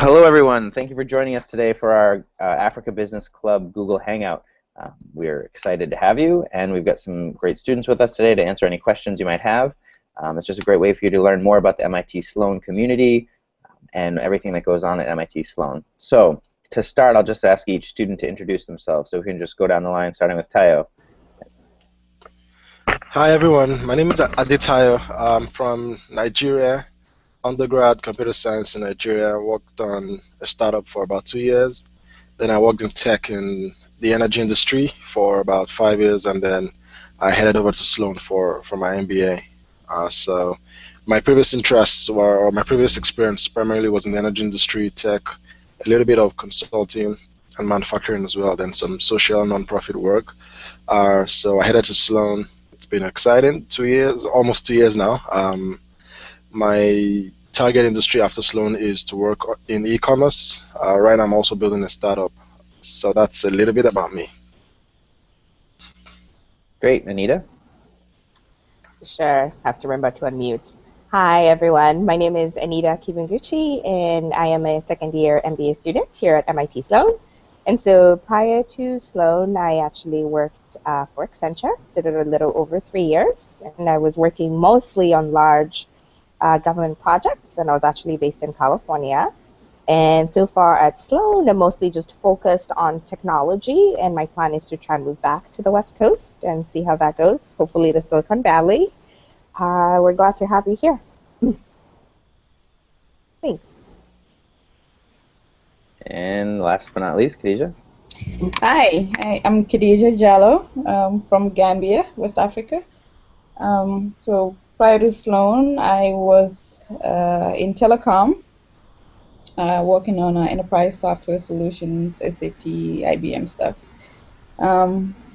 Hello, everyone. Thank you for joining us today for our Africa Business Club Google Hangout. We're excited to have you, and we've got some great students with us today to answer any questions you might have. It's just a great way for you to learn more about the MIT Sloan community and everything that goes on at MIT Sloan. So, to start, I'll just ask each student to introduce themselves. So we can just go down the line, starting with Tayo. Hi everyone, my name is Aditayo. I'm from Nigeria, undergrad computer science in Nigeria. I worked on a startup for about 2 years. Then I worked in tech in the energy industry for about 5 years, and then I headed over to Sloan for my MBA. So my previous interests were, or my previous experience primarily was in the energy industry, tech, a little bit of consulting and manufacturing as well, then some social nonprofit work. So I headed to Sloan. It's been exciting. 2 years, almost 2 years now. My target industry after Sloan is to work in e-commerce. Right now I'm also building a startup. So that's a little bit about me. Great. Anita? Sure, have to remember to unmute. Hi, everyone. My name is Anita Kibunguchi, and I am a second-year MBA student here at MIT Sloan. And so prior to Sloan, I actually worked for Accenture, did it a little over 3 years, and I was working mostly on large government projects, and I was actually based in California. And so far at Sloan, I'm mostly just focused on technology, and my plan is to try and move back to the West Coast and see how that goes, hopefully to Silicon Valley. We're glad to have you here. Thanks. And last but not least, Khadija. Hi, I'm Khadija Jallo from Gambia, West Africa. So prior to Sloan, I was in telecom, working on enterprise software solutions, SAP, IBM stuff.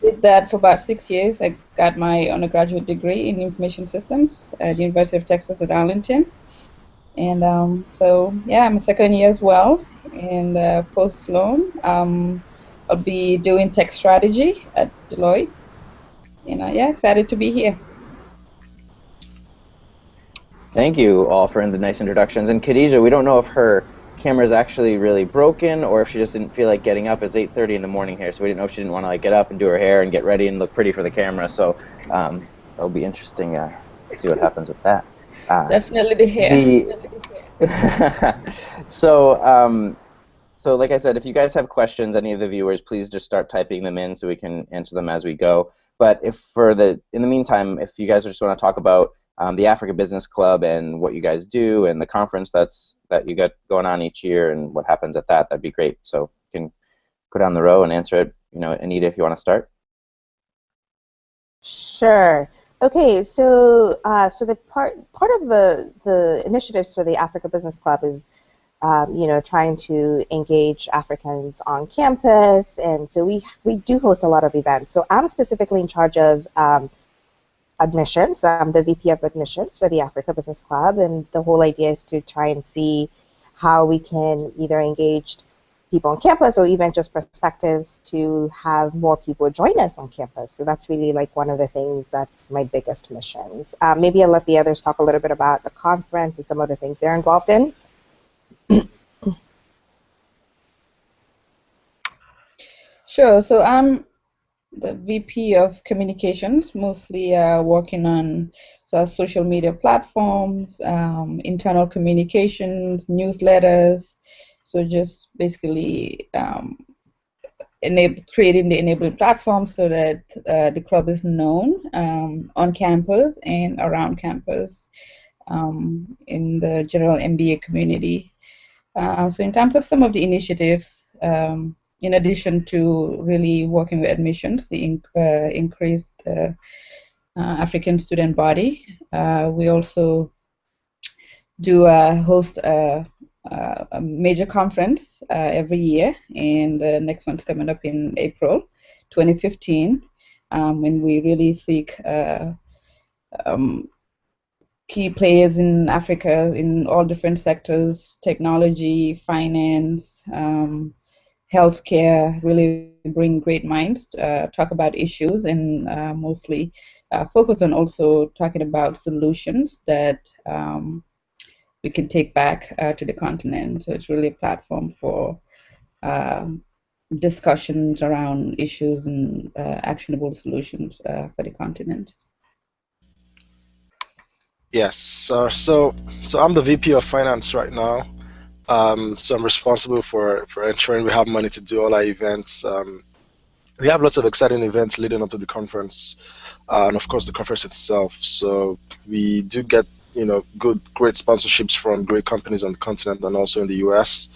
Did that for about 6 years. I got my undergraduate degree in information systems at the University of Texas at Arlington. And so, yeah, I'm a second year as well. And post Sloan, I'll be doing tech strategy at Deloitte. And yeah, excited to be here. Thank you all for the nice introductions. And Khadija, we don't know if her camera is actually really broken or if she just didn't feel like getting up. It's 8:30 in the morning here, so we didn't know if she didn't want to like get up and do her hair and get ready and look pretty for the camera. So it'll be interesting to see what happens with that. Definitely the hair. So like I said, if you guys have questions, any of the viewers, please just start typing them in so we can answer them as we go. But in the meantime, if you guys just want to talk about the Africa Business Club and what you guys do and the conference that you got going on each year and what happens at that, that'd be great. So you can go down the row and answer it. Anita, if you want to start. Sure. Okay, so the part of the initiatives for the Africa Business Club is trying to engage Africans on campus, and so we do host a lot of events. So I'm specifically in charge of admissions. I'm the VP of admissions for the Africa Business Club, and the whole idea is to try and see how we can either engage people on campus or even just perspectives to have more people join us on campus. So that's really like one of the things that's my biggest missions. Maybe I'll let the others talk a little bit about the conference and some of the things they're involved in. Sure. So I'm the VP of communications, mostly working on social media platforms, internal communications, newsletters. So just basically creating the enabling platform so that the club is known on campus and around campus in the general MBA community. So in terms of some of the initiatives, in addition to really working with admissions, the increased African student body, we also do host a major conference every year, and the next one's coming up in April 2015, when we really seek key players in Africa in all different sectors: technology, finance, healthcare, really bring great minds, talk about issues, and mostly focus on also talking about solutions that we can take back to the continent. So it's really a platform for discussions around issues and actionable solutions for the continent. Yes. So I'm the VP of Finance right now. So I'm responsible for ensuring we have money to do all our events. We have lots of exciting events leading up to the conference, and of course the conference itself. So we do get great sponsorships from great companies on the continent and also in the US.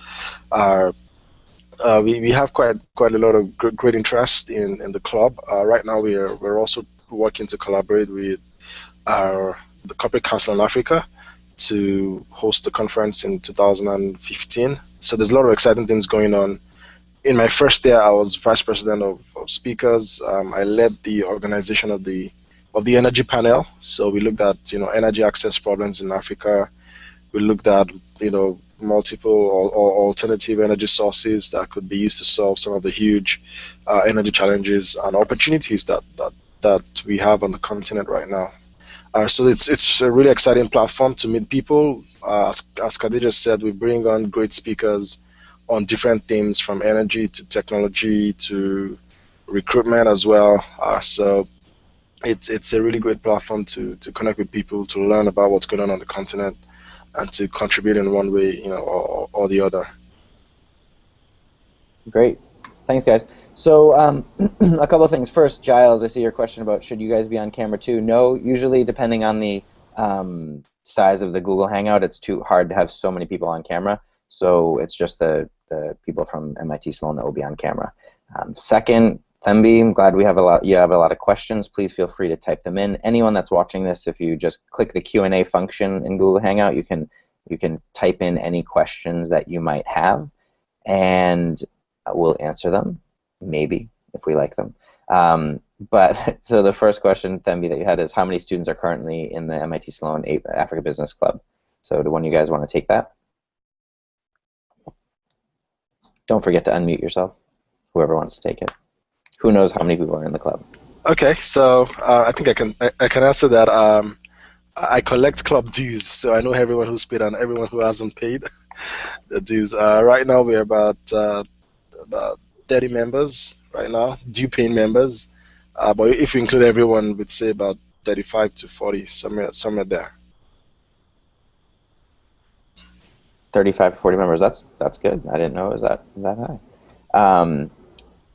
We have quite a lot of great interest in the club. Right now we're also working to collaborate with the Corporate Council in Africa to host the conference in 2015. So there's a lot of exciting things going on. In my first year, I was vice president of speakers. I led the organization of the energy panel. So we looked at energy access problems in Africa. We looked at multiple or alternative energy sources that could be used to solve some of the huge energy challenges and opportunities that we have on the continent right now. So it's a really exciting platform to meet people. As Khadija said, we bring on great speakers on different themes, from energy to technology to recruitment as well. So it's a really great platform to connect with people, to learn about what's going on the continent, and to contribute in one way, or the other. Great, thanks, guys. So a couple of things. First, Giles, I see your question about should you guys be on camera too. No, usually depending on the size of the Google Hangout, it's too hard to have so many people on camera. So it's just the people from MIT Sloan that will be on camera. Second, Thembi, I'm glad you have a lot of questions. Please feel free to type them in. Anyone that's watching this, if you just click the Q&A function in Google Hangout, you can type in any questions that you might have, and we'll answer them, maybe, if we like them. But so the first question, Thembi, that you had is how many students are currently in the MIT Sloan Africa Business Club? So do one of you guys want to take that? Don't forget to unmute yourself, whoever wants to take it. Who knows how many people are in the club? Okay, so I think I can answer that. I collect club dues, so I know everyone who's paid and everyone who hasn't paid the dues. Right now we're about 30 members right now, due-paying members. But if we include everyone, we'd say about 35 to 40, somewhere there. 35 to 40 members. That's good. I didn't know it was that high.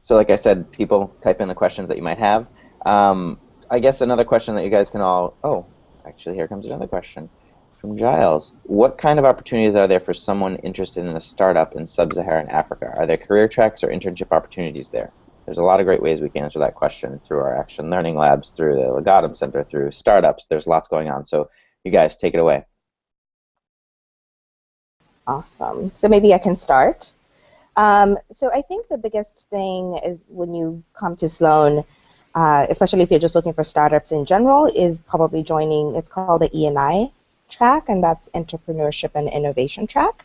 So like I said, people type in the questions that you might have. I guess another question that you guys can all... Oh, actually, here comes another question from Giles. What kind of opportunities are there for someone interested in a startup in sub-Saharan Africa? Are there career tracks or internship opportunities there? There's a lot of great ways we can answer that question through our Action Learning Labs, through the Legatum Center, through startups. There's lots going on. So you guys, take it away. Awesome. So maybe I can start. So I think the biggest thing is when you come to Sloan, especially if you're just looking for startups in general, is probably joining, it's called the E&I track, and that's Entrepreneurship and Innovation track.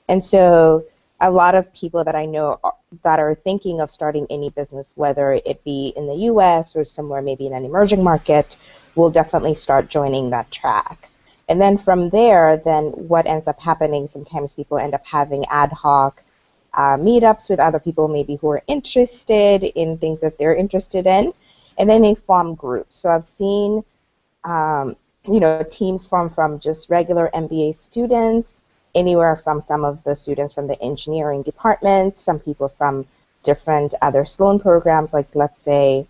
And so a lot of people that I know that are thinking of starting any business, whether it be in the US or somewhere maybe in an emerging market, will definitely start joining that track. And then from there, then what ends up happening, sometimes people end up having ad hoc meetups with other people maybe who are interested in things that they're interested in, and then they form groups. So I've seen teams form from just regular MBA students, anywhere from some of the students from the engineering department, some people from different other Sloan programs, like let's say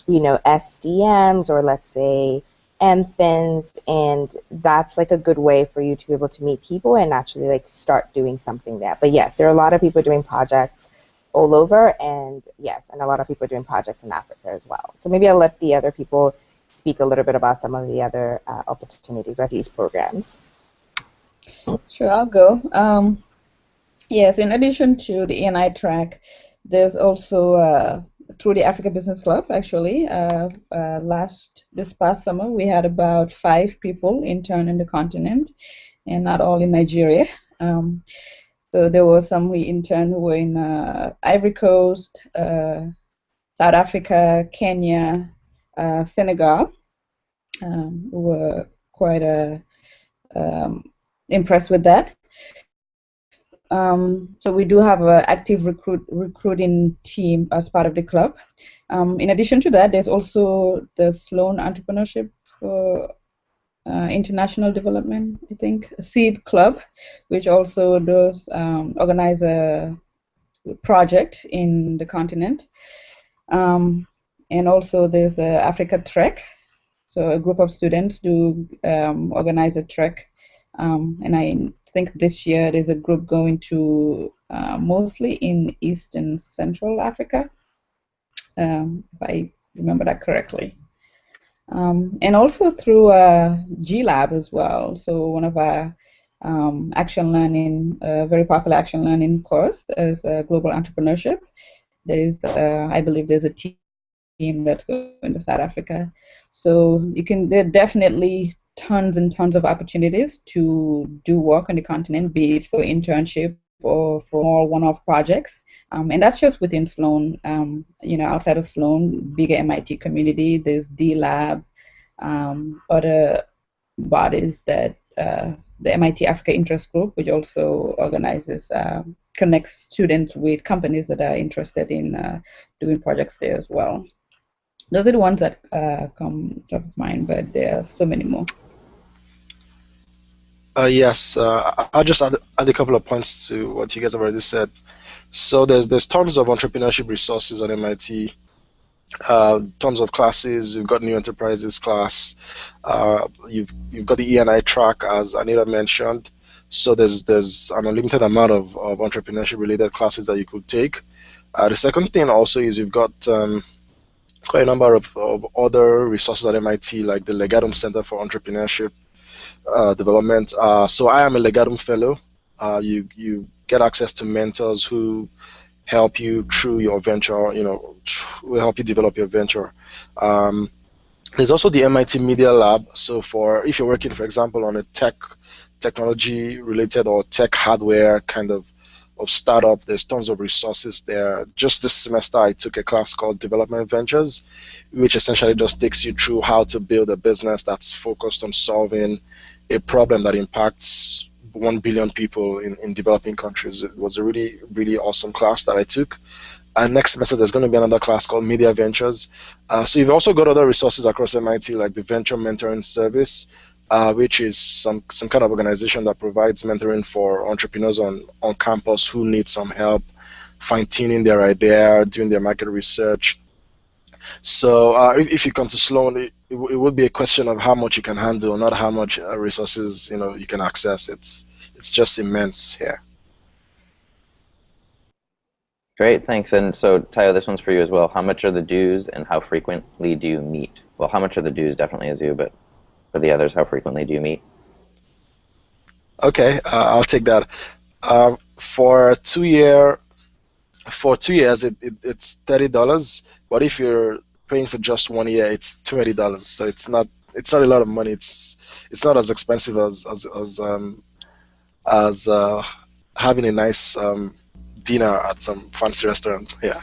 SDMs, or let's say MFINs, and that's like a good way for you to be able to meet people and actually like start doing something there. But yes, there are a lot of people doing projects all over, and yes, and a lot of people doing projects in Africa as well. So maybe I'll let the other people speak a little bit about some of the other opportunities or these programs. Sure, I'll go. Yes, in addition to the E&I track, there's also through the Africa Business Club, actually, this past summer, we had about 5 people intern in the continent, and not all in Nigeria. So there were some we interned who were in Ivory Coast, South Africa, Kenya, Senegal, who were quite a impressed with that. So we do have an active recruiting team as part of the club. In addition to that, there's also the Sloan Entrepreneurship International Development, I think, Seed Club, which also does organize a project in the continent. And also there's the Africa Trek. So a group of students do organize a trek. And I think this year there's a group going to mostly in East and Central Africa, if I remember that correctly. And also through GLab as well. So one of our action learning, very popular action learning course is global entrepreneurship. There's, I believe, there's a team that's going to South Africa. So there are definitely tons and tons of opportunities to do work on the continent, be it for internship or for more one-off projects. And that's just within Sloan. Outside of Sloan, bigger MIT community, there's D-Lab, other bodies that the MIT Africa Interest Group, which also organizes, connects students with companies that are interested in doing projects there as well. Those are the ones that come top of mind, but there are so many more. Yes, I'll just add a couple of points to what you guys have already said. So there's tons of entrepreneurship resources on MIT, tons of classes. You've got New Enterprises class. You've got the E&I track, as Anita mentioned. So there's an unlimited amount of entrepreneurship related classes that you could take. The second thing also is you've got quite a number of other resources at MIT, like the Legatum Center for Entrepreneurship Development. So I am a Legatum Fellow. You get access to mentors who help you through your venture, will help you develop your venture. There's also the MIT Media Lab. So if you're working, for example, on a technology related or tech hardware kind of startup, there's tons of resources there. Just this semester, I took a class called Development Ventures, which essentially just takes you through how to build a business that's focused on solving a problem that impacts 1 billion people in developing countries. It was a really, really awesome class that I took. And next semester, there's going to be another class called Media Ventures. So you've also got other resources across MIT, like the Venture Mentoring Service, which is some kind of organization that provides mentoring for entrepreneurs on campus who need some help fine-tuning their idea, doing their market research. So if you come to Sloan, it would be a question of how much you can handle, not how much resources you can access. It's just immense here. Great, thanks. And so, Tayo, this one's for you as well. How much are the dues, and how frequently do you meet? Well, how much are the dues definitely is you, but for the others, how frequently do you meet? Okay, I'll take that. For 2 years, it's $30. But if you're paying for just 1 year, it's $20. So it's not a lot of money. It's not as expensive as having a nice dinner at some fancy restaurant. Yeah.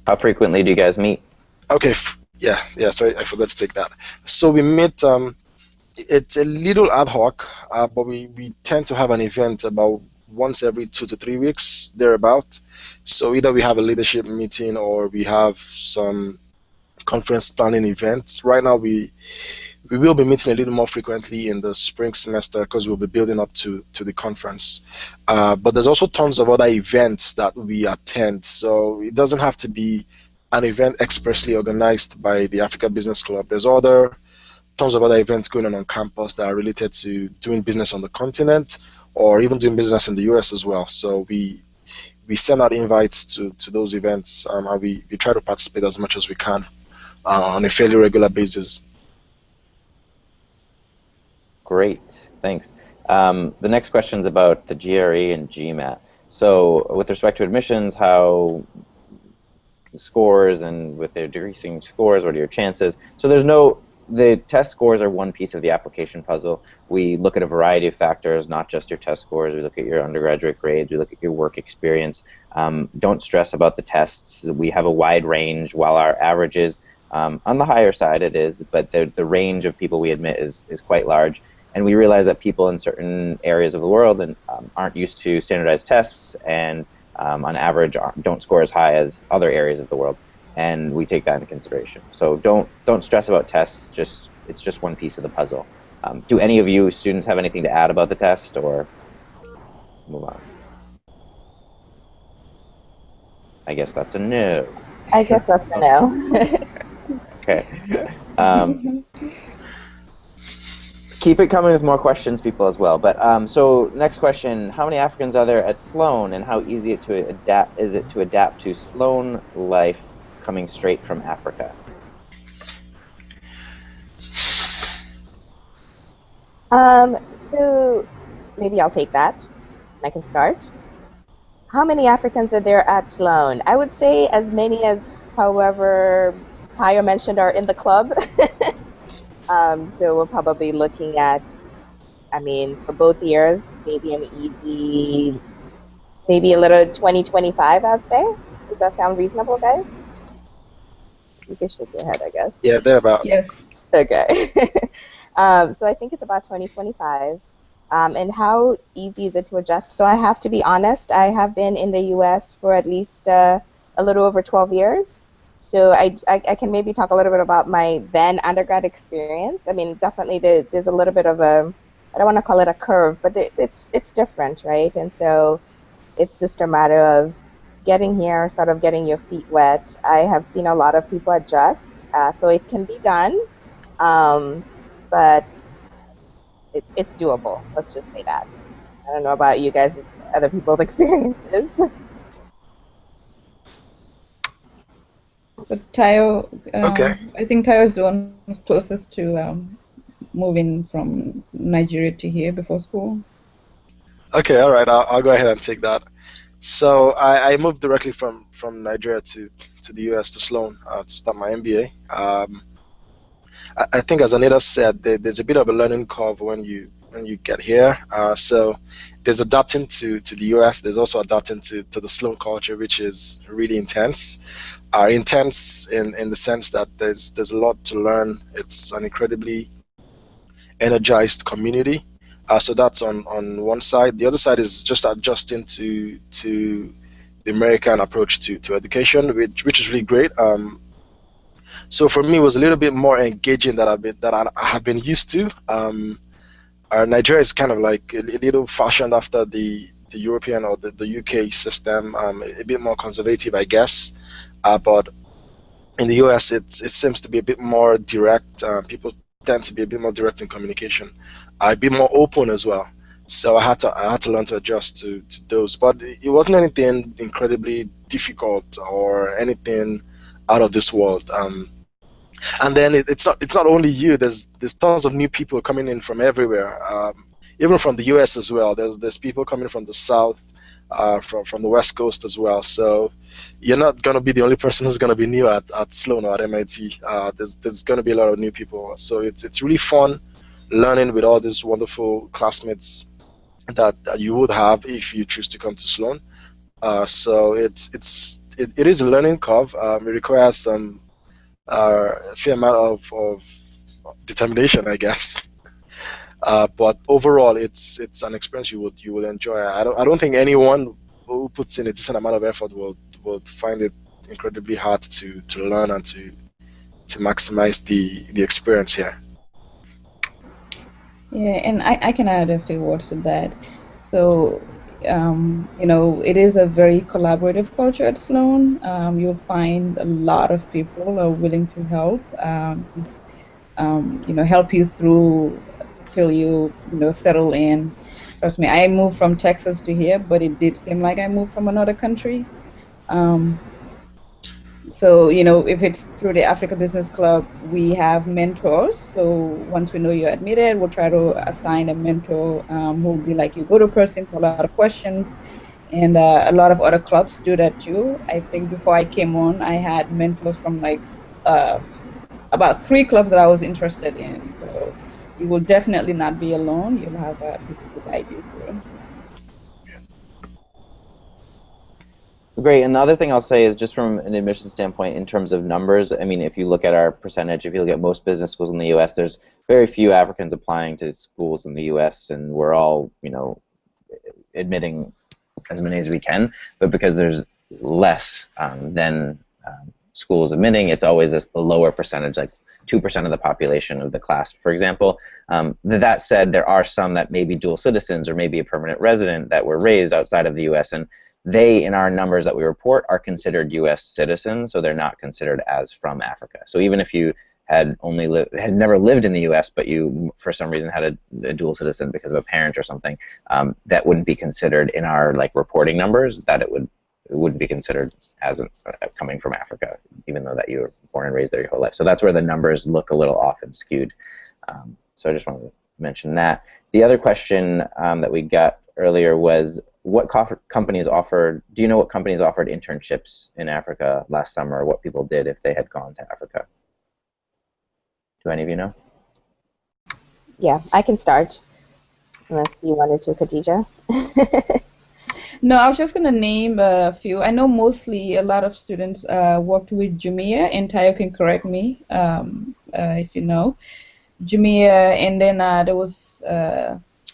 How frequently do you guys meet? Okay. Yeah. Sorry, I forgot to take that. So we meet. It's a little ad hoc, but we tend to have an event about once every 2 to 3 weeks, thereabout. So either we have a leadership meeting or we have some conference planning events. Right now, we will be meeting a little more frequently in the spring semester because we'll be building up to the conference. But there's also tons of other events that we attend. So it doesn't have to be an event expressly organized by the Africa Business Club. There's tons of other events going on campus that are related to doing business on the continent or even doing business in the US as well. So we send out invites to those events, and we try to participate as much as we can on a fairly regular basis. Great, thanks. The next question is about the GRE and GMAT. So with respect to admissions, how scores, and with their decreasing scores, what are your chances? So the test scores are one piece of the application puzzle. We look at a variety of factors, not just your test scores. We look at your undergraduate grades. We look at your work experience. Don't stress about the tests. We have a wide range. While our averages On the higher side it is, but the range of people we admit is quite large. And we realize that people in certain areas of the world aren't used to standardized tests, and on average don't score as high as other areas of the world. And we take that into consideration. So don't stress about tests. It's just one piece of the puzzle. Do any of you students have anything to add about the test, or move on? I guess that's a no. I guess that's a no. Okay. Keep it coming with more questions, people, as well. But so next question: how many Africans are there at Sloan, and how easy is it to adapt to Sloan life coming straight from Africa? So maybe I'll take that. I can start. How many Africans are there at Sloan? I would say as many as however Tayo mentioned are in the club. So we're probably looking at, I mean, for both years, maybe an easy, maybe a little 2025, I'd say. Does that sound reasonable, guys? You can shake your head, I guess. Yeah, they're about. Yes. Okay. So I think it's about 2025. And how easy is it to adjust? So I have to be honest, I have been in the US for at least a little over 12 years. So I can maybe talk a little bit about my then undergrad experience. I mean, definitely there's a little bit of a, I don't want to call it a curve, but it's different, right? And so it's just a matter of getting here, sort of getting your feet wet. I have seen a lot of people adjust, so it can be done, but it's doable. Let's just say that. I don't know about you guys, other people's experiences. So Tayo, Okay. I think Tayo is the one who's closest to moving from Nigeria to here before school. Okay, all right. I'll go ahead and take that. So I moved directly from Nigeria to the US to Sloan to start my MBA. I think, as Anita said, there's a bit of a learning curve when you get here. So there's adapting to the US. There's also adapting to the Sloan culture, which is really intense. Intense in the sense that there's a lot to learn. It's an incredibly energized community. So that's on one side. The other side is just adjusting to the American approach to education, which is really great. So for me, it was a little bit more engaging that I have been used to. Nigeria is kind of like a little fashioned after the European or the UK system, a bit more conservative, I guess. But in the US, it seems to be a bit more direct. People tend to be a bit more direct in communication, a bit more open as well. So I had to learn to adjust to those. But it wasn't anything incredibly difficult or anything out of this world. And then it's not only you. There's tons of new people coming in from everywhere, even from the US as well. There's people coming from the South, from the West Coast as well. So you're not gonna be the only person who's gonna be new at Sloan or at MIT. There's gonna be a lot of new people. So it's really fun learning with all these wonderful classmates that you would have if you choose to come to Sloan. So it is a learning curve. It requires some a fair amount of determination, I guess. But overall, it's an experience you will enjoy. I don't think anyone who puts in a decent amount of effort will find it incredibly hard to learn and to maximize the experience here. Yeah, and I can add a few words to that. So, it is a very collaborative culture at Sloan. You'll find a lot of people are willing to help, help you through till you settle in. Trust me, I moved from Texas to here, but it did seem like I moved from another country. So, if it's through the Africa Business Club, we have mentors. So once we know you're admitted, we'll try to assign a mentor who will be like your go-to person for a lot of questions. And a lot of other clubs do that too. I think before I came on, I had mentors from like about 3 clubs that I was interested in. So you will definitely not be alone. You'll have people to guide you through. Great. And the other thing I'll say is just from an admission standpoint, in terms of numbers, I mean, if you look at our percentage, if you look at most business schools in the U.S., there's very few Africans applying to schools in the U.S., and we're all, admitting as many as we can. But because there's less than schools admitting, it's always a lower percentage, like 2% of the population of the class, for example. That said, there are some that may be dual citizens or maybe a permanent resident that were raised outside of the U.S., and they, in our numbers that we report, are considered U.S. citizens, so they're not considered as from Africa. So even if you had never lived in the U.S., but you, for some reason, had a dual citizen because of a parent or something, that wouldn't be considered in our reporting numbers. That it wouldn't be considered as coming from Africa, even though that you were born and raised there your whole life. So that's where the numbers look a little off and skewed. So I just wanted to mention that. The other question that we got earlier was, what companies offered, do you know what companies offered internships in Africa last summer, or what people did if they had gone to Africa? Do any of you know? Yeah, I can start, unless you wanted to, Khadija. No, I was just going to name a few. I know mostly a lot of students worked with Jumia, and Tayo can correct me if you know. Jumia, and then there was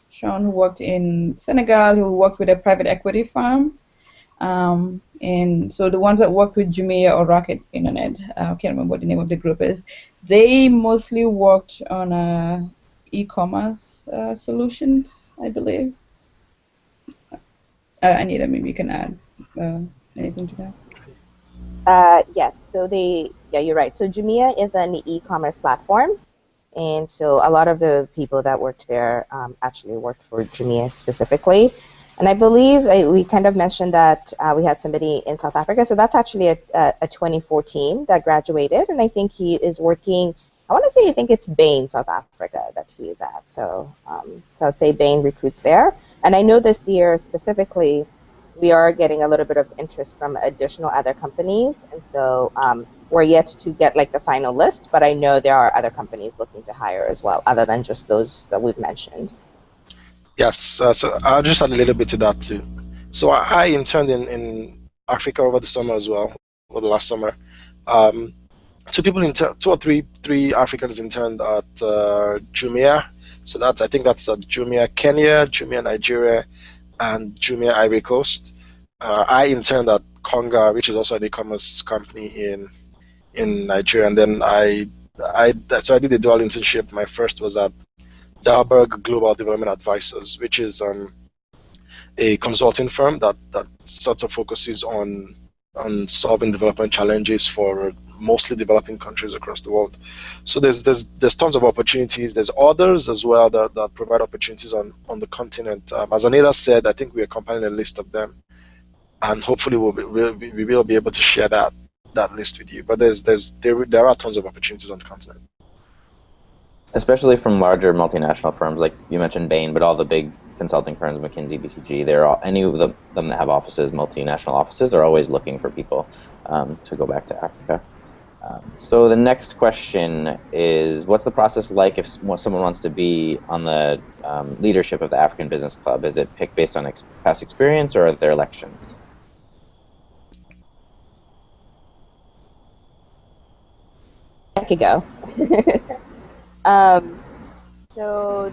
Sean, who worked in Senegal, who worked with a private equity firm. And so the ones that worked with Jumia or Rocket Internet, I can't remember what the name of the group is, they mostly worked on e-commerce solutions, I believe. Anita, maybe you can add anything to that. Yes, so you're right. So Jumia is an e-commerce platform. And so a lot of the people that worked there actually worked for Jumia specifically. And I believe we kind of mentioned that we had somebody in South Africa. So that's actually a 2014 that graduated. And I think he is working, I want to say, I think it's Bain, South Africa, that he is at. So, so I'd say Bain recruits there. And I know this year specifically, we are getting a little bit of interest from additional other companies. And so we're yet to get the final list, but I know there are other companies looking to hire as well, other than just those that we've mentioned. Yes, so I'll just add a little bit to that too. So I interned in Africa over the summer as well, or the last summer. Two or three Africans interned at Jumia. So I think that's at Jumia Kenya, Jumia Nigeria, and Jumia Ivory Coast. I interned at Konga, which is also an e-commerce company in Nigeria, and then so I did a dual internship. My first was at Dalberg Global Development Advisors, which is a consulting firm that sort of focuses on solving development challenges for mostly developing countries across the world. So there's tons of opportunities. There's others as well that provide opportunities on the continent. As Anita said, I think we are compiling a list of them, and hopefully we will be able to share that list with you. But there are tons of opportunities on the continent, especially from larger multinational firms, like you mentioned Bain, but all the big consulting firms, McKinsey, BCG, any of them that have offices, multinational offices, are always looking for people to go back to Africa. So the next question is, what's the process like if someone wants to be on the leadership of the African Business Club? Is it picked based on past experience, or are there elections? I could go. So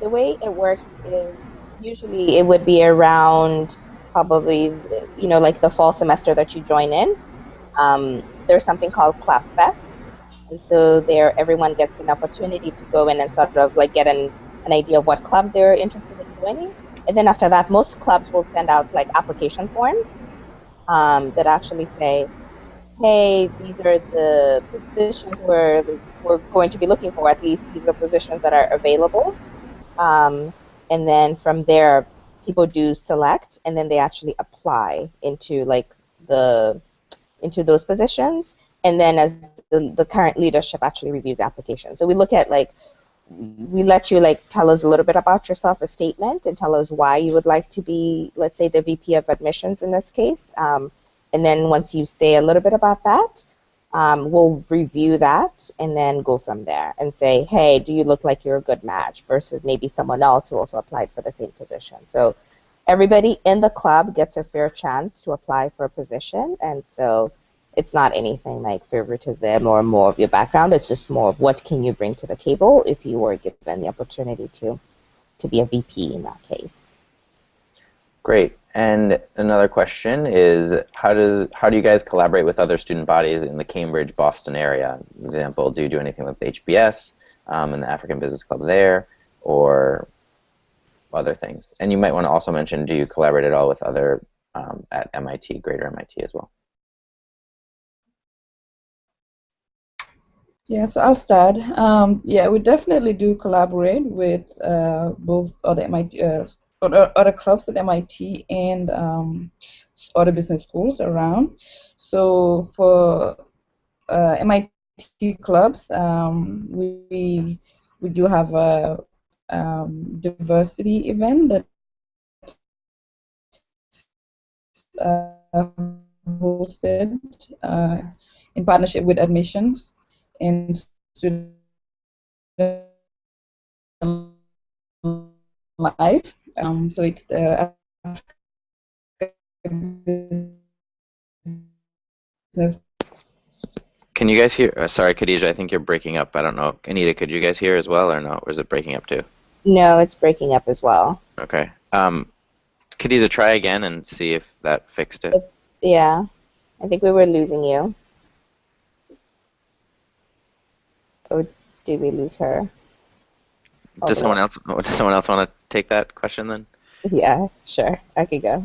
the way it works is usually it would be around probably, the fall semester that you join in. There's something called Club Fest. And so there everyone gets an opportunity to go in and sort of get an idea of what clubs they're interested in joining. And then after that, most clubs will send out application forms that actually say, hey, these are the positions we're going to be looking for. At least these are the positions that are available. And then from there, people do select, and then they actually apply into into those positions. And then as the current leadership actually reviews the application. So we look at we let you tell us a little bit about yourself, a statement, and tell us why you would like to be, let's say, the VP of admissions in this case. And then once you say a little bit about that, we'll review that and then go from there and say, hey, do you look like you're a good match versus maybe someone else who also applied for the same position. So everybody in the club gets a fair chance to apply for a position, and so it's not anything like favoritism or more of your background. It's just more of what can you bring to the table if you were given the opportunity to be a VP in that case. Great. And another question is, how do you guys collaborate with other student bodies in the Cambridge, Boston area? For example, do you do anything with HBS and the African Business Club there, or other things? And you might want to also mention, do you collaborate at all with other at MIT, Greater MIT as well? Yeah, so I'll start. Yeah, we definitely do collaborate with both other MIT, other clubs at MIT and other business schools around. So for MIT clubs, we do have a diversity event that hosted in partnership with admissions and student life. So it's the business. Can you guys hear? Sorry, Khadija, I think you're breaking up. I don't know. Anita, could you guys hear as well, or no? Or is it breaking up too? No, it's breaking up as well. Okay. Khadija, try again and see if that fixed it. Yeah, I think we were losing you. Or did we lose her? Does someone else want to take that question then? Yeah, sure. I could go.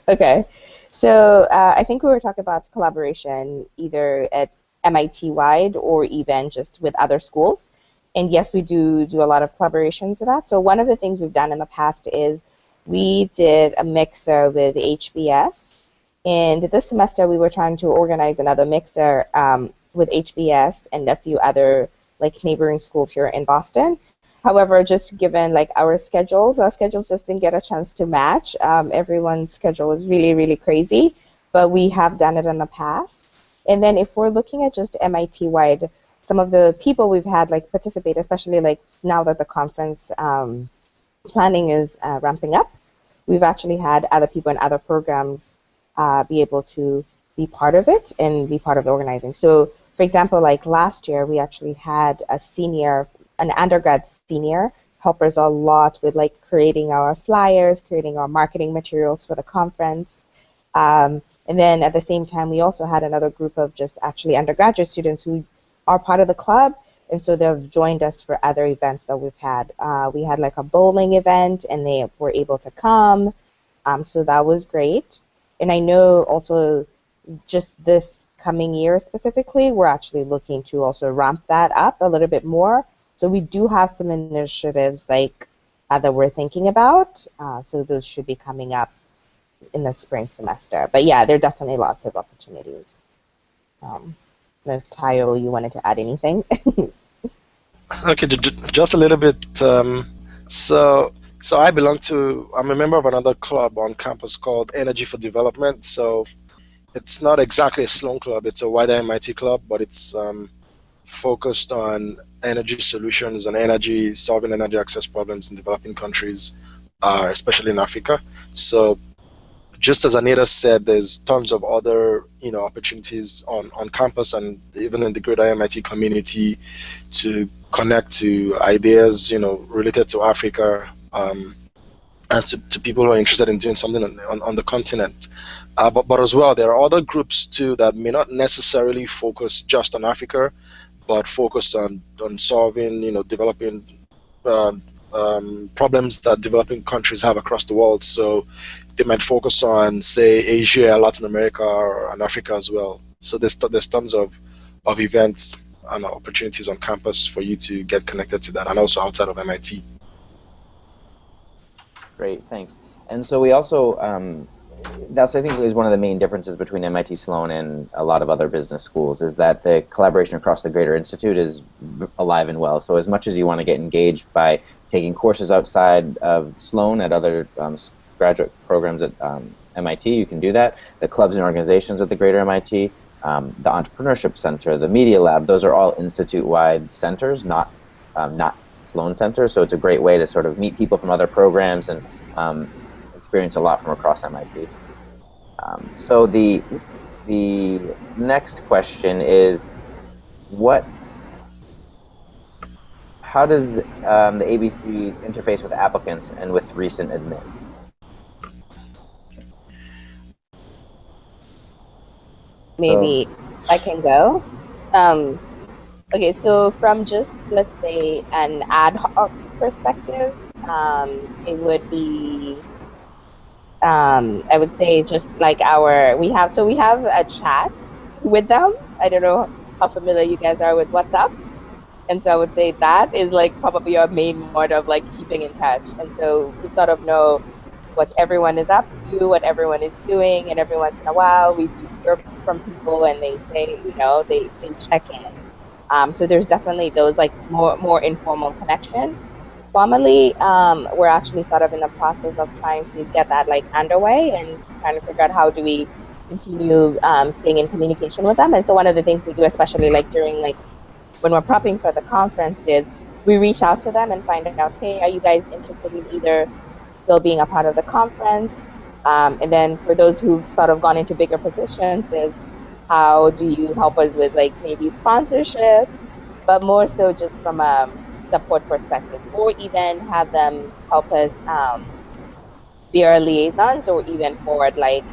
Okay. So I think we were talking about collaboration either at MIT-wide or even just with other schools. And yes, we do a lot of collaborations with that. So one of the things we've done in the past is we did a mixer with HBS. And this semester we were trying to organize another mixer with HBS and a few other like neighboring schools here in Boston. However, just given like our schedules just didn't get a chance to match. Everyone's schedule was really, really crazy, but we have done it in the past. And then if we're looking at just MIT-wide, some of the people we've had like participate, especially like now that the conference planning is ramping up, we've actually had other people in other programs be able to be part of it and be part of the organizing. So, for example, like last year, we actually had an undergrad senior help us a lot with like creating our flyers, creating our marketing materials for the conference. And then at the same time, we also had another group of just actually undergraduate students who are part of the club, and so they've joined us for other events that we've had. We had like a bowling event, and they were able to come, so that was great. And I know also just this coming year specifically, we're actually looking to also ramp that up a little bit more. So we do have some initiatives like that we're thinking about, so those should be coming up in the spring semester. But yeah, there are definitely lots of opportunities. If Tayo, you wanted to add anything? Okay, just a little bit. So I'm a member of another club on campus called Energy for Development. So it's not exactly a Sloan club, it's a wider MIT club, but it's focused on energy solutions and solving energy access problems in developing countries, especially in Africa. So just as Anita said, there's tons of other opportunities on campus and even in the greater MIT community to connect to ideas related to Africa and to people who are interested in doing something on the continent. But as well, there are other groups too that may not necessarily focus just on Africa, but focus on solving developing problems that developing countries have across the world. So they might focus on, say, Asia, Latin America, and Africa as well. So there's tons of events and opportunities on campus for you to get connected to that, and also outside of MIT. Great, thanks. And so we also, that's I think is one of the main differences between MIT Sloan and a lot of other business schools, is that the collaboration across the Greater Institute is alive and well. So as much as you want to get engaged by taking courses outside of Sloan at other graduate programs at MIT, you can do that. The clubs and organizations at the Greater MIT, the Entrepreneurship Center, the Media Lab, those are all institute-wide centers, not Sloan centers. So it's a great way to sort of meet people from other programs and experience a lot from across MIT. So the next question is, how does the ABC interface with applicants and with recent admins? Maybe I can go. Okay, so from just, let's say, an ad hoc perspective, it would be, I would say, just like we have a chat with them. I don't know how familiar you guys are with WhatsApp. And so I would say that is like probably our main mode of like keeping in touch. And so we sort of know what everyone is up to, what everyone is doing, and every once in a while we do hear from people and they say, they check in. So there's definitely those like more informal connection. Formally, we're actually sort of in the process of trying to get that like underway and trying to figure out how do we continue staying in communication with them. And so one of the things we do, especially like during like when we're prepping for the conference, is we reach out to them and find out, hey, are you guys interested in either still being a part of the conference? And then for those who've sort of gone into bigger positions, is how do you help us with like maybe sponsorships, but more so just from a support perspective, or even have them help us be our liaisons, or even forward like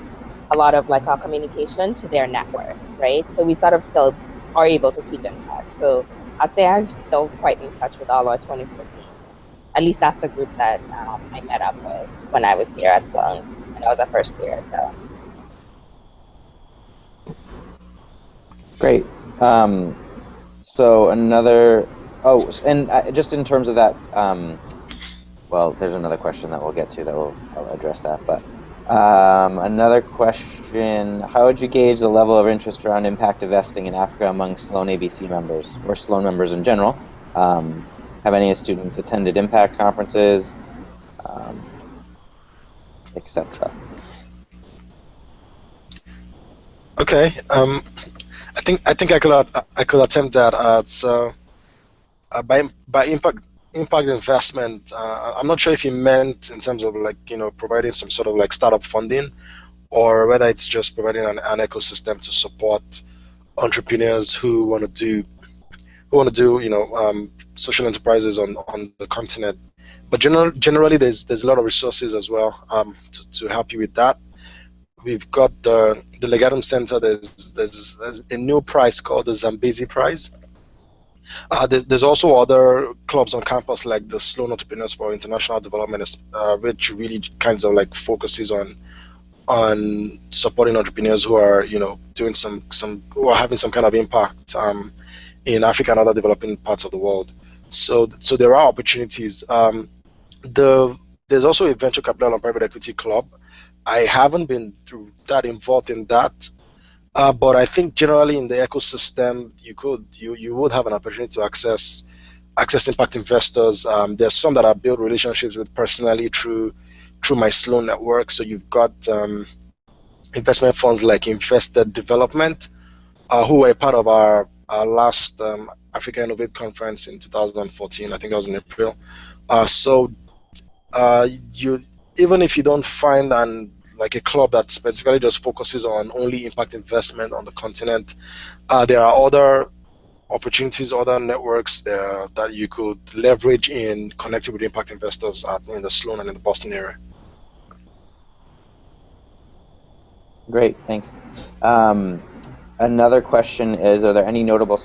a lot of like our communication to their network, right? So we sort of still are able to keep in touch. So I'd say I'm still quite in touch with all our 2014. At least that's the group that I met up with when I was here at Sloan, and I was a first year. So Great. So another. Oh, and just in terms of that, well, there's another question that we'll get to that I'll address that. But another question: how would you gauge the level of interest around impact investing in Africa among Sloan ABC members or Sloan members in general? Have any students attended impact conferences, etc.? Okay. I think I could attempt that. So by impact investment, I'm not sure if you meant in terms of like providing some sort of like startup funding, or whether it's just providing an ecosystem to support entrepreneurs who want to do social enterprises on the continent. But generally there's a lot of resources as well to help you with that. We've got the Legatum Center. There's a new prize called the Zambezi Prize. There's also other clubs on campus like the Sloan Entrepreneurs for International Development, which really kinds of like focuses on supporting entrepreneurs who are doing who are having some kind of impact in Africa and other developing parts of the world. So there are opportunities. There's also a venture capital and private equity club. I haven't been that involved in that, but I think generally in the ecosystem, you would have an opportunity to access impact investors. There's some that I built relationships with personally through my Sloan network. So you've got investment funds like Invested Development, who were part of our last Africa Innovate conference in 2014. I think that was in April. So you, even if you don't find a club that specifically just focuses on only impact investment on the continent, there are other opportunities, other networks there that you could leverage in connecting with impact investors in the Sloan and in the Boston area. Great, thanks. Another question is: are there any notable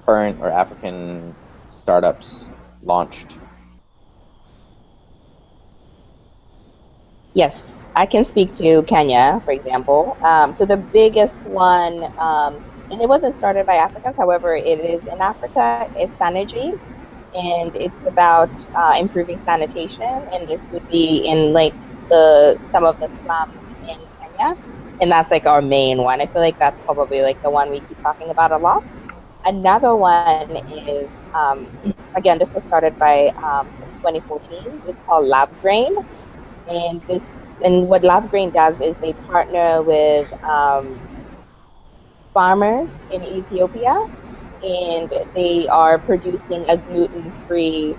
current or African startups launched? yes, I can speak to Kenya, for example. So the biggest one, and it wasn't started by Africans, however, it is in Africa, is Sanergy, and it's about improving sanitation, and this would be in like some of the slums in Kenya, and that's like our main one. I feel like that's probably like the one we keep talking about a lot. Another one is, again, this was started by 2014. It's called LabGrain, and what LabGrain does is they partner with farmers in Ethiopia, and they are producing a gluten-free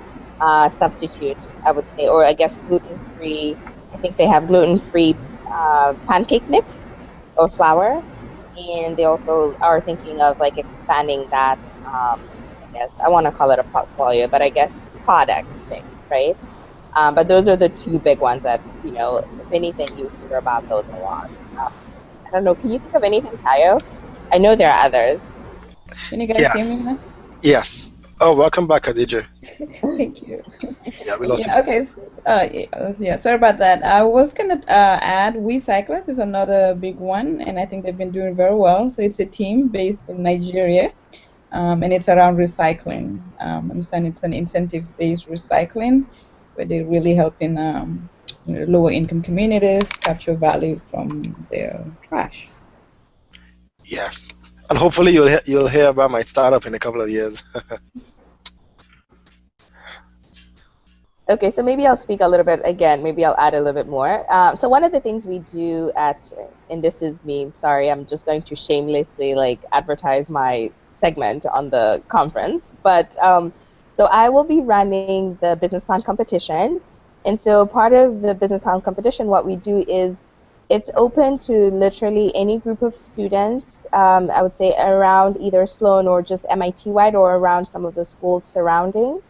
substitute I would say, or I guess gluten-free. I think they have gluten-free pancake mix or flour, and they also are thinking of like expanding that. I guess I want to call it a portfolio, but I guess product mix, right? But those are the two big ones that, if anything, you hear about those a lot. I don't know. Can you think of anything, Tayo? I know there are others. Can you guys hear me Yes. now? Yes. Oh, welcome back, Khadija. Thank you. Yeah, we lost you. Yeah, okay. Yeah, sorry about that. I was gonna add WeCyclers is another big one, and I think they've been doing very well. So it's a team based in Nigeria, and it's around recycling. I understand it's an incentive-based recycling, where they're really helping lower-income communities capture value from their trash. Yes. And hopefully you'll hear about my startup in a couple of years. Okay, so maybe I'll speak a little bit again. Maybe I'll add a little bit more. So one of the things we do and this is me. Sorry, I'm just going to shamelessly like advertise my segment on the conference. But so I will be running the business plan competition, and so part of the business plan competition, what we do is it's open to literally any group of students. I would say around either Sloan or just MIT wide or around some of the schools surrounding,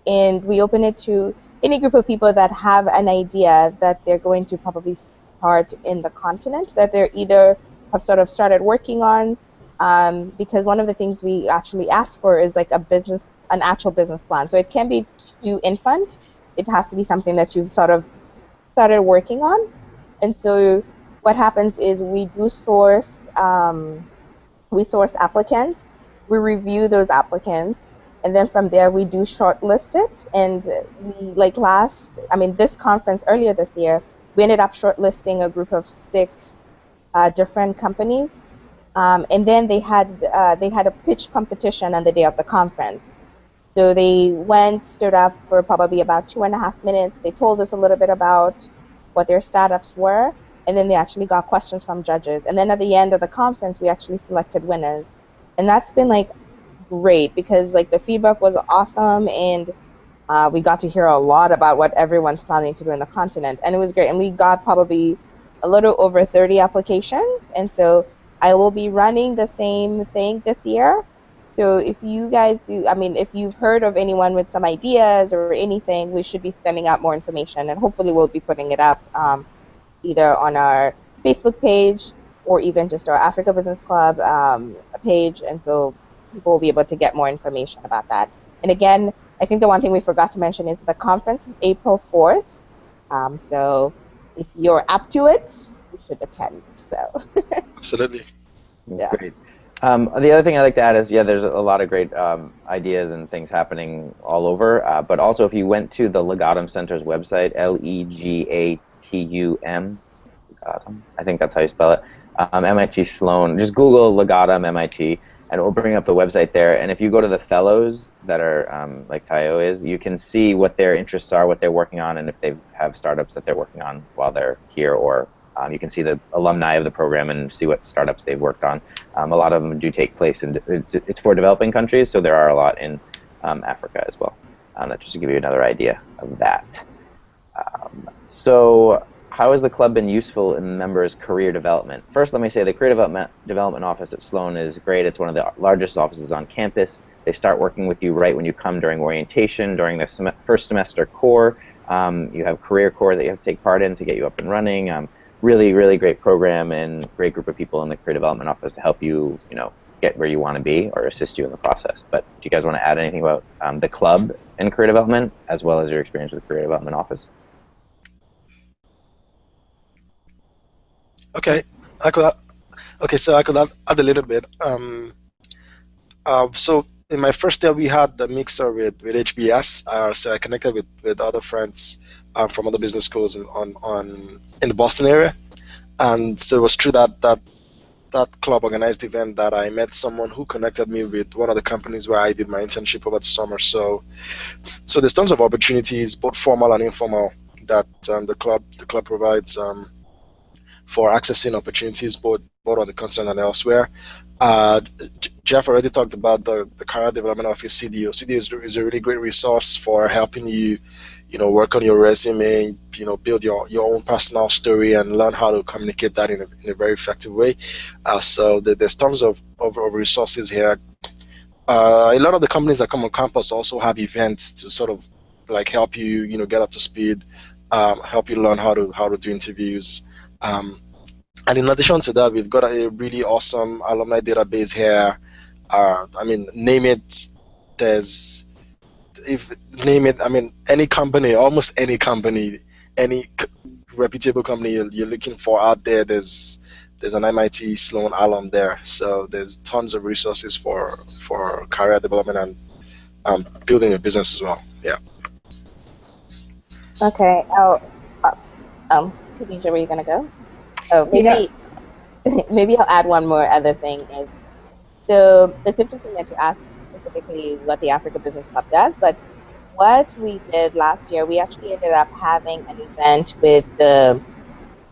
and we open it to any group of people that have an idea that they're going to probably start in the continent that they're either have sort of started working on, because one of the things we actually ask for is like an actual business plan. So it can be too infant. It has to be something that you've sort of started working on. And so what happens is we source applicants, we review those applicants, and then from there we do shortlist it. And this conference earlier this year, we ended up shortlisting a group of 6 different companies, and then they had a pitch competition on the day of the conference. So they stood up for probably about 2.5 minutes. They told us a little bit about what their startups were, and then they actually got questions from judges. And then at the end of the conference, we actually selected winners. And that's been like great because like the feedback was awesome, and we got to hear a lot about what everyone's planning to do in the continent, and it was great. And we got probably a little over 30 applications, and so I will be running the same thing this year. So if you guys do, if you've heard of anyone with some ideas or anything, we should be sending out more information, and hopefully we'll be putting it up either on our Facebook page or even just our Africa Business Club page, and so people will be able to get more information about that. And again, I think the one thing we forgot to mention is the conference is April 4th, so if you're up to it, you should attend. So. Absolutely. Yeah. Great. The other thing I'd like to add is, there's a lot of great ideas and things happening all over, but also if you went to the Legatum Center's website, Legatum, I think that's how you spell it, MIT Sloan, just Google Legatum MIT, and it will bring up the website there. And if you go to the fellows that are like Tayo is, you can see what their interests are, what they're working on, and if they have startups that they're working on while they're here, or you can see the alumni of the program and see what startups they've worked on. A lot of them do take place, and it's for developing countries, so there are a lot in Africa as well. Just to give you another idea of that. So how has the club been useful in members' career development? First, let me say the Career Development Office at Sloan is great. It's one of the largest offices on campus. They start working with you right when you come during orientation, during the first semester core. You have career core that you have to take part in to get you up and running. Really, really great program and great group of people in the Career Development Office to help you, get where you want to be or assist you in the process. But do you guys want to add anything about the club and career development, as well as your experience with the Career Development Office? Okay, so I could add a little bit. So in my first year, we had the mixer with HBS. So I connected with other friends from other business schools in the Boston area, and so it was through that club organized event that I met someone who connected me with one of the companies where I did my internship over the summer. So there's tons of opportunities, both formal and informal, that the club provides for accessing opportunities both on the continent and elsewhere. Jeff already talked about the career development office, CDO. CDO is a really great resource for helping you, work on your resume, build your own personal story and learn how to communicate that in a very effective way. So there's tons of resources here. A lot of the companies that come on campus also have events to sort of like help you, get up to speed, help you learn how to do interviews. And in addition to that, we've got a really awesome alumni database here. I mean, name it. There's if name it. I mean, any company, almost any company, any reputable company you're looking for out there. There's an MIT Sloan alum there. So there's tons of resources for career development and building a business as well. Yeah. Okay. Khadija, where are you gonna go? Oh, Yeah. maybe I'll add one more other thing is, so it's interesting that you asked specifically what the Africa Business Club does, but what we did last year, we actually ended up having an event with it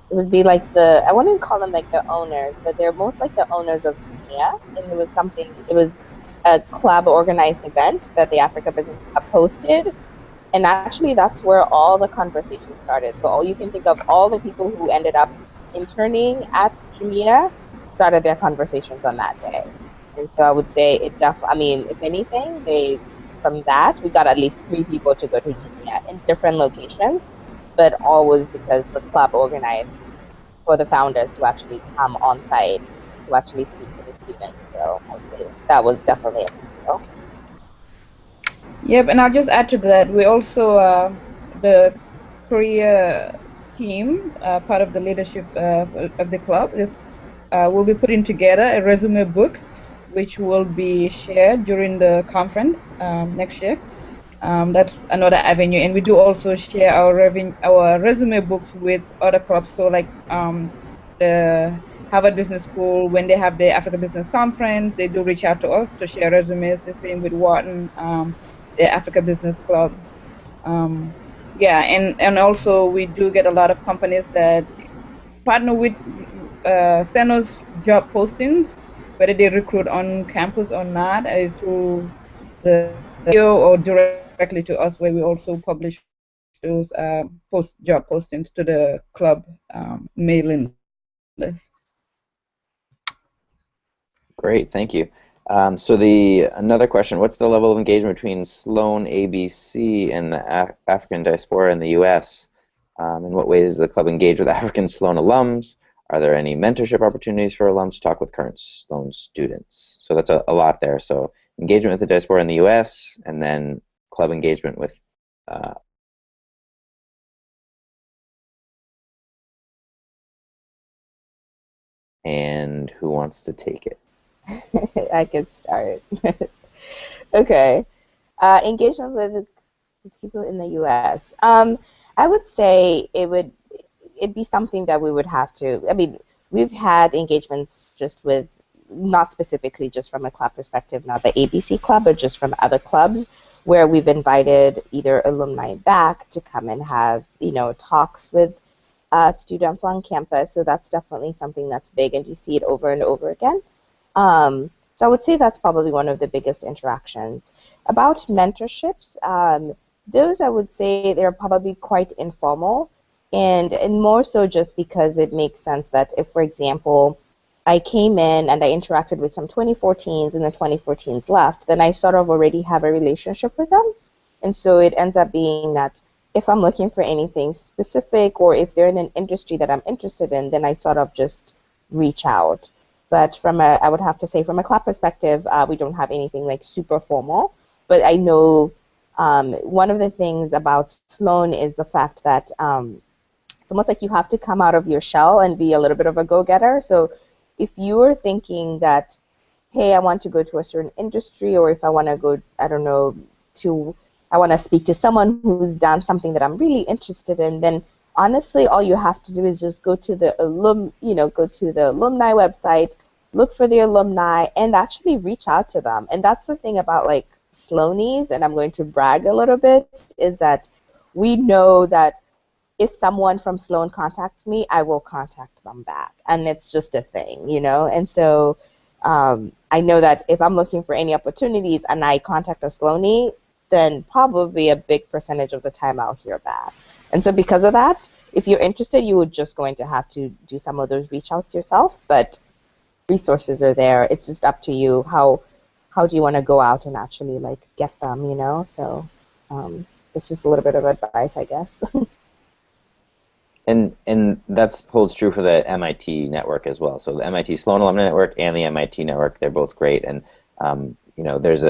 would be like I wouldn't call them like the owners, but they're most like the owners of Jumia, and it was a club organized event that the Africa Business Club hosted. And actually, that's where all the conversation started. So all you can think of, all the people who ended up interning at Jumia started their conversations on that day. And so I would say I mean, if anything, from that, we got at least 3 people to go to Jumia in different locations, but always because the club organized for the founders to actually come on site to actually speak to the students. So I would say that was definitely a big deal. Yep, and I'll just add to that. We also, the Korea team, part of the leadership of the club, will be putting together a resume book, which will be shared during the conference next year. That's another avenue, and we do also share our resume books with other clubs. So like the Harvard Business School, when they have the Africa Business Conference, they do reach out to us to share resumes. The same with Wharton, the Africa Business Club. Yeah, and also we do get a lot of companies that partner with send us job postings, whether they recruit on campus or not, through the video or directly to us, where we also publish those job postings to the club mailing list. Great, thank you. So another question: what's the level of engagement between Sloan ABC and the African diaspora in the U.S.? In what ways does the club engage with African Sloan alums? Are there any mentorship opportunities for alums to talk with current Sloan students? So that's a lot there. So engagement with the diaspora in the U.S. and then club engagement with and who wants to take it? I could start. Okay. Engagement with people in the U.S. I would say it'd be something that we would have to. I mean, we've had engagements just with, not specifically just from a club perspective, not the ABC club, but just from other clubs, where we've invited either alumni back to come and have talks with students on campus. So that's definitely something that's big, and you see it over and over again. So I would say that's probably one of the biggest interactions. About mentorships, those I would say they're probably quite informal, and more so just because it makes sense that if, for example, I came in and I interacted with some 2014s and the 2014s left, then I sort of already have a relationship with them. And so it ends up being that if I'm looking for anything specific or if they're in an industry that I'm interested in, then I sort of just reach out. But I would have to say from a club perspective, we don't have anything like super formal. But I know one of the things about Sloan is the fact that it's almost like you have to come out of your shell and be a little bit of a go-getter. So if you're thinking that, hey, I want to go to a certain industry, or if I want to go, I don't know, I want to speak to someone who's done something that I'm really interested in, then honestly, all you have to do is just go to the alumni website, look for the alumni, and actually reach out to them. And that's the thing about like Sloanies, and I'm going to brag a little bit, is that we know that if someone from Sloan contacts me, I will contact them back, and it's just a thing, And so I know that if I'm looking for any opportunities and I contact a Sloaney, then probably a big percentage of the time I'll hear back. And so because of that, if you're interested, you would just going to have to do some of those reach outs yourself, but resources are there. It's just up to you. How do you want to go out and actually like get them, you know? So it's just a little bit of advice, I guess. And that holds true for the MIT network as well. So the MIT Sloan Alumni Network and the MIT Network, they're both great. And you know, there's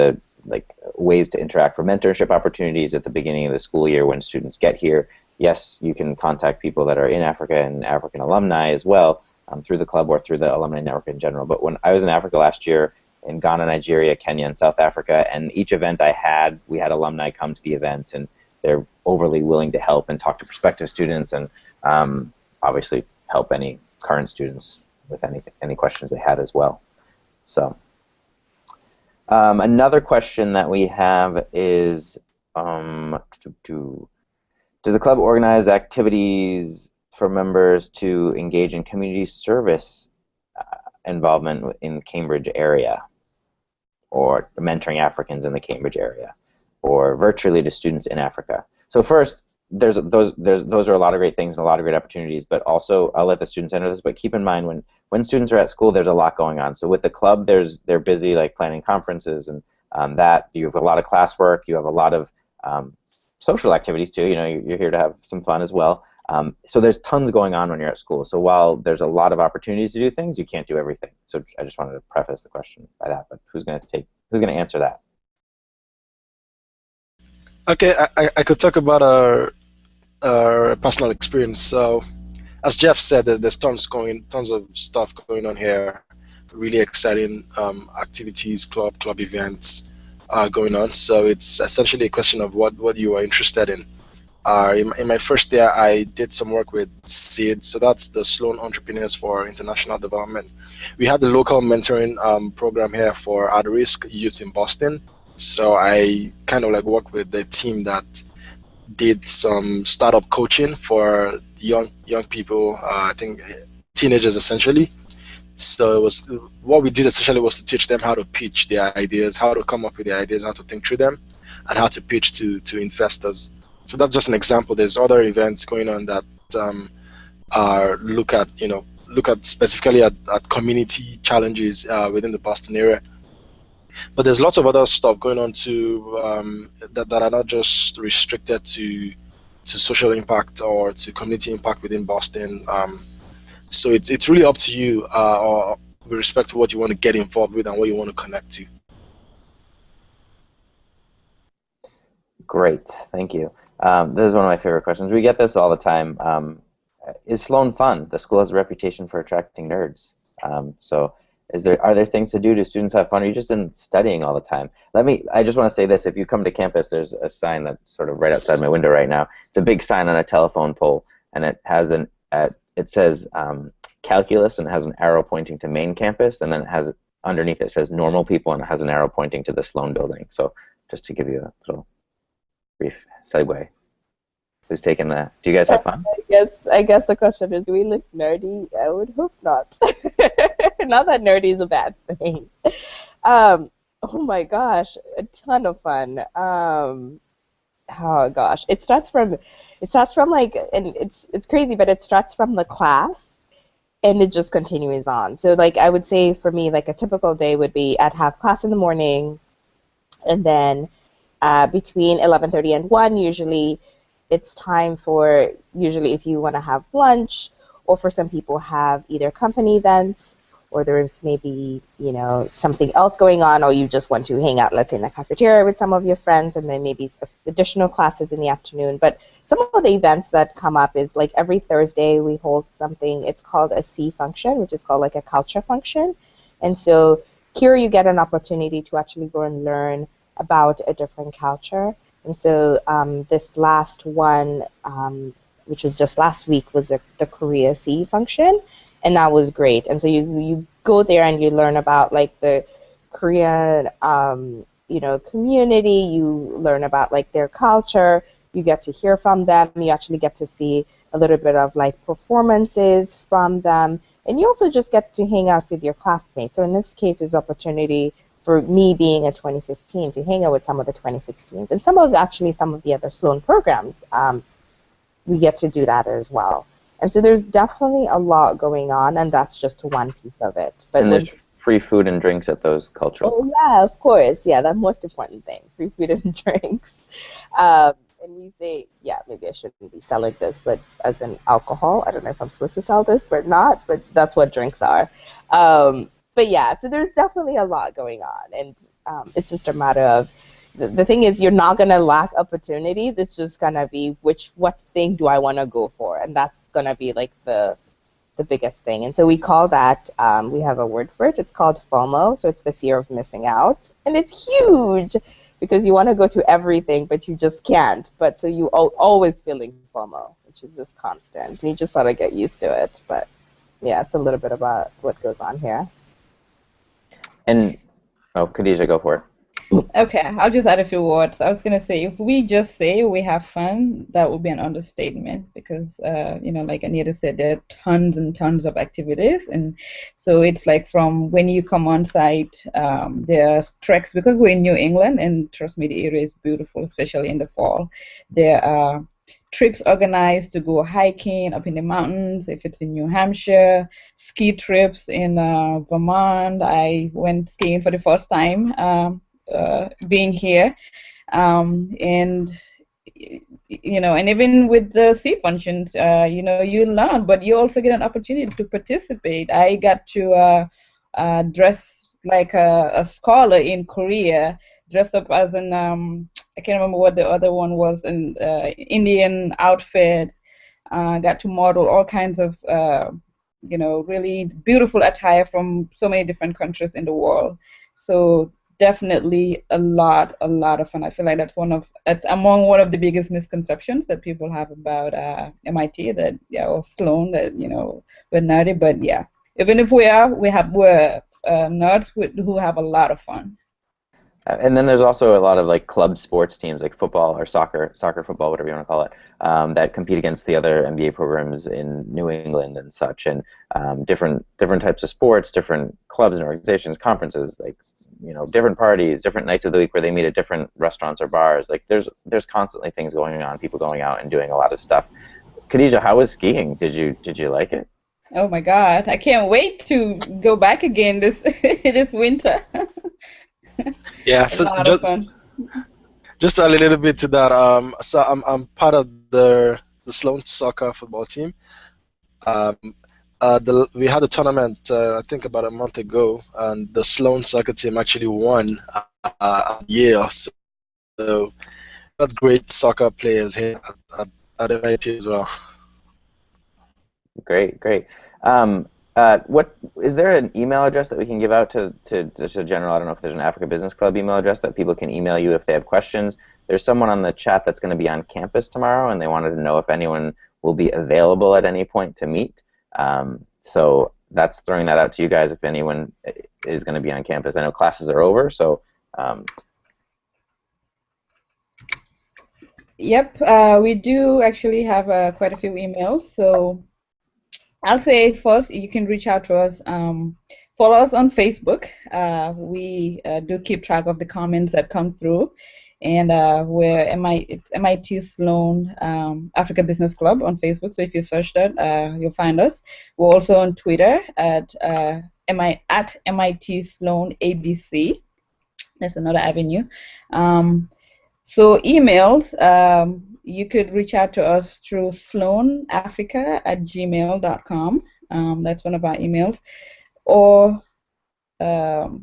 ways to interact for mentorship opportunities at the beginning of the school year when students get here. Yes, you can contact people that are in Africa and African alumni as well through the club or through the alumni network in general. But when I was in Africa last year, in Ghana, Nigeria, Kenya, and South Africa, and each event I had, we had alumni come to the event, and they're overly willing to help and talk to prospective students and obviously help any current students with any questions they had as well. So another question that we have is, does the club organize activities for members to engage in community service involvement in the Cambridge area, or mentoring Africans in the Cambridge area, or virtually to students in Africa? So first, those are a lot of great things and a lot of great opportunities, but also I'll let the students enter this, but keep in mind when students are at school, there's a lot going on. So with the club, they're busy like planning conferences and that you have a lot of classwork, you have a lot of social activities too. You know, you're here to have some fun as well. So there's tons going on when you're at school. So while there's a lot of opportunities to do things, you can't do everything. So I just wanted to preface the question by that. But who's going to answer that? Okay, I could talk about our personal experience. So, as Jeff said, there's tons of stuff going on here. Really exciting activities, club events going on. So it's essentially a question of what you are interested in. In my first year, I did some work with SEED, so that's the Sloan Entrepreneurs for International Development. We had the local mentoring program here for at-risk youth in Boston. So I kind of like worked with the team that did some startup coaching for young people, I think teenagers essentially. So it was, what we did essentially was to teach them how to pitch their ideas, how to come up with their ideas, how to think through them, and how to pitch to investors. So that's just an example. There's other events going on that look at specifically at community challenges within the Boston area. But there's lots of other stuff going on too that are not just restricted to social impact or to community impact within Boston. So it's really up to you or with respect to what you want to get involved with and what you want to connect to. Great, thank you. This is one of my favorite questions. We get this all the time. Is Sloan fun? The school has a reputation for attracting nerds. So are there things to do? Do students have fun? Or are you just in studying all the time? I just want to say this. If you come to campus, there's a sign that's sort of right outside my window right now. It's a big sign on a telephone pole, and it has it says calculus, and it has an arrow pointing to main campus, and then it has underneath it says normal people, and it has an arrow pointing to the Sloan building. So just to give you a little brief segue. Who's taking that? Do you guys have fun? I guess the question is, do we look nerdy? I would hope not. Not that nerdy is a bad thing. Oh my gosh, a ton of fun. Oh gosh, it starts from like, and it's crazy, but it starts from the class, and it just continues on. So like I would say for me, like a typical day would be I'd have class in the morning, and then between 11:30 and 1 usually. It's time for, usually if you want to have lunch, or for some people have either company events, or there's maybe, you know, something else going on, or you just want to hang out, let's say in the cafeteria with some of your friends, and then maybe additional classes in the afternoon. But some of the events that come up is like every Thursday we hold something, it's called a C function, which is called like a culture function. And so here you get an opportunity to actually go and learn about a different culture. And so this last one, which was just last week, was the Korea C function, and that was great. And so you go there and you learn about like the Korean community. You learn about like their culture. You get to hear from them. You actually get to see a little bit of like performances from them. And you also just get to hang out with your classmates. So in this case, it's an opportunity for me being a 2015 to hang out with some of the 2016s. And some of the other Sloan programs, we get to do that as well. And so there's definitely a lot going on, and that's just one piece of it. But and there's free food and drinks at those cultural. Oh yeah, of course. Yeah, the most important thing: free food and drinks. And we say, yeah, maybe I shouldn't be selling this, but as in alcohol, I don't know if I'm supposed to sell this, but not. But that's what drinks are. But yeah, so there's definitely a lot going on, and it's just a matter of the thing is you're not gonna lack opportunities. It's just gonna be what thing do I want to go for, and that's gonna be like the biggest thing. And so we call that, we have a word for it, it's called FOMO, so it's the fear of missing out. And it's huge because you want to go to everything, but you just can't. But so you always feeling FOMO, which is just constant. And you just sort of get used to it. But yeah, it's a little bit about what goes on here. And, Khadija, go for it. Okay, I'll just add a few words. I was going to say, if we just say we have fun, that would be an understatement because, like Anita said, there are tons and tons of activities. And so it's like from when you come on site, there are treks, because we're in New England, and trust me, the area is beautiful, especially in the fall. There are trips organized to go hiking up in the mountains if it's in New Hampshire, ski trips in Vermont. I went skiing for the first time. Being here, and and even with the sea functions, you learn, but you also get an opportunity to participate. I got to dress like a scholar in Korea, dressed up as an I can't remember what the other one was, an Indian outfit. Got to model all kinds of really beautiful attire from so many different countries in the world. So definitely a lot of fun. I feel like that's among one of the biggest misconceptions that people have about MIT, or Sloan, that we're nerdy. But yeah, even if we're nerds who have a lot of fun. And then there's also a lot of like club sports teams, like football or soccer, football, whatever you want to call it, that compete against the other MBA programs in New England and such, and different types of sports, different clubs and organizations, conferences, like different parties, different nights of the week where they meet at different restaurants or bars. Like there's constantly things going on, people going out and doing a lot of stuff. Khadija, how was skiing? Did you like it? Oh my God, I can't wait to go back again this winter. Yeah, so a lot of fun. Just a little bit to that. So I'm part of the Sloan soccer football team. We had a tournament I think about a month ago, and the Sloan soccer team actually won Yale. So got great soccer players here at MIT as well. Great. What is there an email address that we can give out to general? I don't know if there's an Africa Business Club email address that people can email you if they have questions. There's someone on the chat that's going to be on campus tomorrow, and they wanted to know if anyone will be available at any point to meet. So that's throwing that out to you guys if anyone is going to be on campus. I know classes are over, so. Yep, we do actually have quite a few emails. So I'll say first, you can reach out to us. Follow us on Facebook. We do keep track of the comments that come through, and it's MIT Sloan Africa Business Club on Facebook. So if you search that, you'll find us. We're also on Twitter at MIT Sloan ABC. That's another avenue. So emails. You could reach out to us through sloanafrica@gmail.com. That's one of our emails. Or to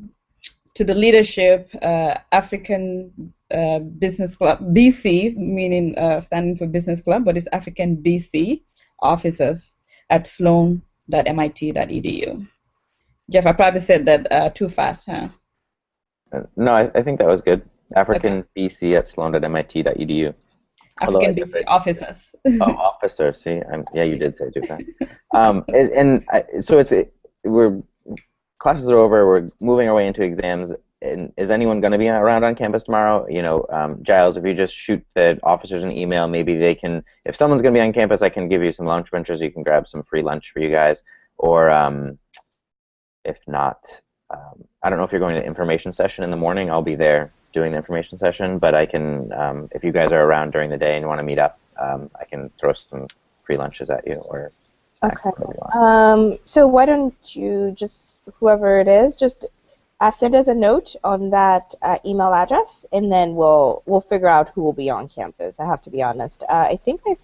the leadership, African Business Club, BC, meaning standing for Business Club, but it's African BC officers at sloan.mit.edu. Jeff, I probably said that too fast, huh? No, I think that was good. African BC at sloan.mit.edu. African BC officers. Oh, officers. See, yeah, you did say too fast. So classes are over. We're moving our way into exams. And is anyone going to be around on campus tomorrow? Giles, if you just shoot the officers an email, maybe they can. If someone's going to be on campus, I can give you some lunch vouchers. You can grab some free lunch for you guys. or if not, I don't know if you're going to the information session in the morning. I'll be there doing the information session, but I can, if you guys are around during the day and you want to meet up, I can throw some free lunches at you or snacks, Okay. whatever you want. So why don't you just, whoever it is, just send us a note on that email address, and then we'll figure out who will be on campus. I have to be honest. I think I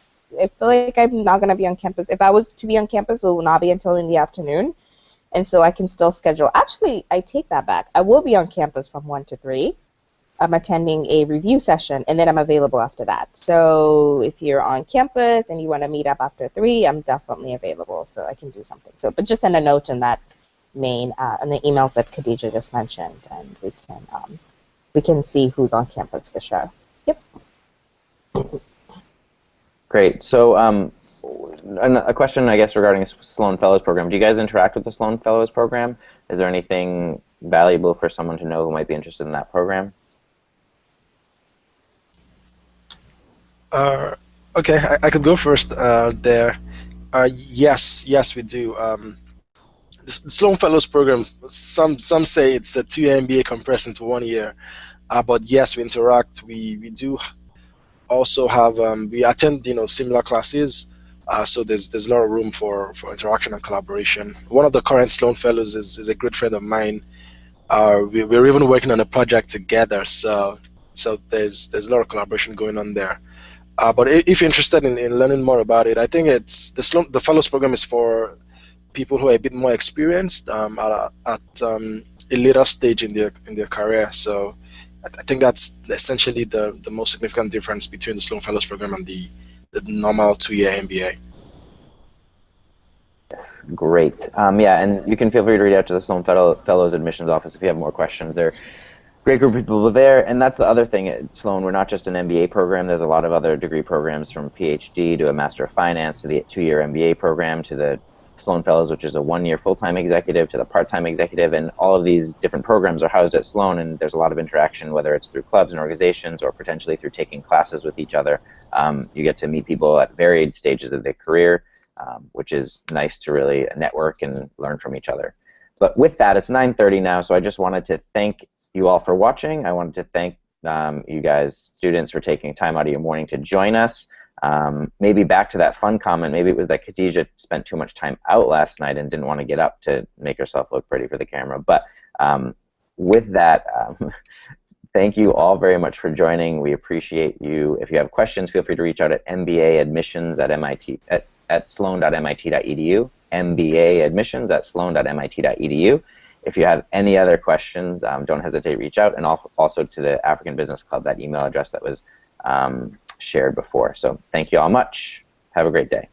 feel like I'm not going to be on campus. If I was to be on campus, it will not be until in the afternoon, and so I can still schedule. Actually, I take that back. I will be on campus from 1 to 3. I'm attending a review session, and then I'm available after that. So if you're on campus and you want to meet up after 3, I'm definitely available, so I can do something. So, but just send a note in that main and the emails that Khadija just mentioned, and we can see who's on campus for sure. Yep. Great. So a question, I guess, regarding Sloan Fellows Program. Do you guys interact with the Sloan Fellows Program? Is there anything valuable for someone to know who might be interested in that program? Okay, I could go first there. Yes, we do. The Sloan Fellows Program, some say it's a 2-year MBA compressed into 1 year, but yes, we interact. We do also have we attend similar classes, so there's a lot of room for interaction and collaboration. One of the current Sloan Fellows is a good friend of mine. We're even working on a project together, so there's a lot of collaboration going on there. But if you're interested in learning more about it, I think it's the Fellows Program is for people who are a bit more experienced at a later stage in their career. So I think that's essentially the most significant difference between the Sloan Fellows Program and the normal 2-year MBA. Yes, great. Yeah, and you can feel free to reach out to the Sloan Fellows Admissions Office if you have more questions. They're great group of people there, and that's the other thing at Sloan. We're not just an MBA program. There's a lot of other degree programs, from PhD to a Master of Finance to the 2-year MBA program to the Sloan Fellows, which is a 1-year full-time executive, to the part-time executive, and all of these different programs are housed at Sloan, and there's a lot of interaction, whether it's through clubs and organizations or potentially through taking classes with each other. You get to meet people at varied stages of their career, which is nice to really network and learn from each other. But with that, it's 9:30 now, so I just wanted to thank you all for watching. I wanted to thank you guys, students, for taking time out of your morning to join us. Maybe back to that fun comment, maybe it was that Khadija spent too much time out last night and didn't want to get up to make herself look pretty for the camera. But with that, thank you all very much for joining. We appreciate you. If you have questions, feel free to reach out at mbaadmissions@sloan.mit.edu, mbaadmissions@sloan.mit.edu. If you have any other questions, don't hesitate to reach out, and also to the African Business Club, that email address that was shared before. So thank you all much. Have a great day.